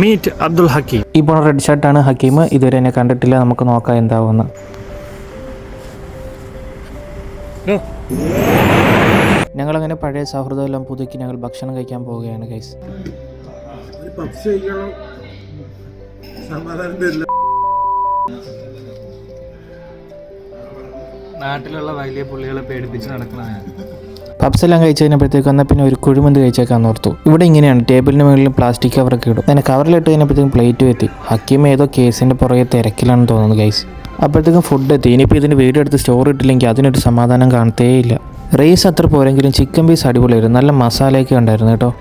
Meet Abdul Hakeem. ഈ പോണ red ഷർട്ടാണ് Hakeem. ഇതുവരെ എന്നെ കണ്ടിട്ടില്ല. നമുക്ക് നോക്കാം എന്താവുമെന്ന്. ഞങ്ങളങ്ങനെ പഴയ സൗഹൃദമെല്ലാം പുതുക്കി ഞങ്ങൾ ഭക്ഷണം കഴിക്കാൻ പോവുകയാണ് ഗൈസ്. നാട്ടിലുള്ള വലിയ പുള്ളികളെ പേടിപ്പിച്ച് നടക്കണതാണ്. പബ്സെല്ലാം കഴിച്ച് കഴിഞ്ഞപ്പോഴത്തേക്ക് വന്നാൽ പിന്നെ ഒരു കുഴിമന്തി കഴിച്ചേക്കാന്ന് ഓർത്തു. ഇവിടെ ഇങ്ങനെയാണ്, ടേബിളിന് മുകളിൽ പ്ലാസ്റ്റിക് കവറൊക്കെ ഇടും. അങ്ങനെ കവറിലിട്ട് കഴിഞ്ഞപ്പോഴത്തേക്കും പ്ലേറ്റ് എത്തി. ഹക്കീം ഏതോ കേസിൻ്റെ പുറകെ തിരക്കിലാണെന്ന് തോന്നുന്നു ഗൈസ്. അപ്പോഴത്തേക്കും ഫുഡ് എത്തി. ഇനിയിപ്പോൾ ഇതിന് വീഡിയോ എടുത്ത് സ്റ്റോർ ഇട്ടില്ലെങ്കിൽ അതിനൊരു സമാധാനം കാണത്തേയില്ല. റൈസ് അത്ര പോരെങ്കിലും ചിക്കൻ പീസ് അടിപൊളിയായിരുന്നു. നല്ല മസാലയൊക്കെ ഉണ്ടായിരുന്നു കേട്ടോ.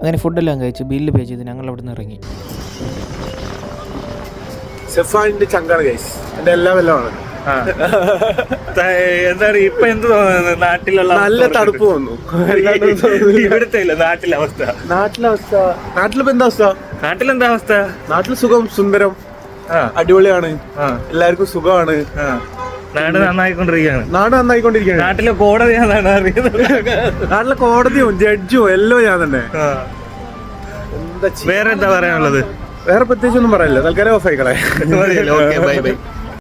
അങ്ങനെ ഫുഡെല്ലാം കഴിച്ച് ബില്ല് പേ ചെയ്ത് ഞങ്ങൾ അവിടെ നിന്ന് ഇറങ്ങി. സെഫാനിന്റെ ചങ്കാണ് ഗൈസ്. എന്റെ എല്ലാം ആണ്. എന്താണ് ഇപ്പൊ എന്ത് തോന്നുന്നത്? നാട്ടിലുള്ള നല്ല തണുപ്പ് വന്നു. ഇവിടുത്തെ നാട്ടിലെ അവസ്ഥ. നാട്ടിലിപ്പോ എന്താ അവസ്ഥ? നാട്ടിലെന്താ അവസ്ഥ? നാട്ടിൽ സുഖം, സുന്ദരം, അടിപൊളിയാണ്, എല്ലാവർക്കും സുഖമാണ്. നാട് നന്നായിക്കൊണ്ടിരിക്കുകയാണ്. നാട്ടിലെ കോടതി ഞാൻ അറിയുന്നത്. നാട്ടിലെ കോടതിയും ജഡ്ജും എല്ലാം ഞാൻ തന്നെ. വേറെ എന്താ പറയാനുള്ളത്? വേറെ പ്രത്യേകിച്ചൊന്നും പറയില്ല. തൽക്കാലം ഓഫ് ആയിക്കളെ. Bye bye.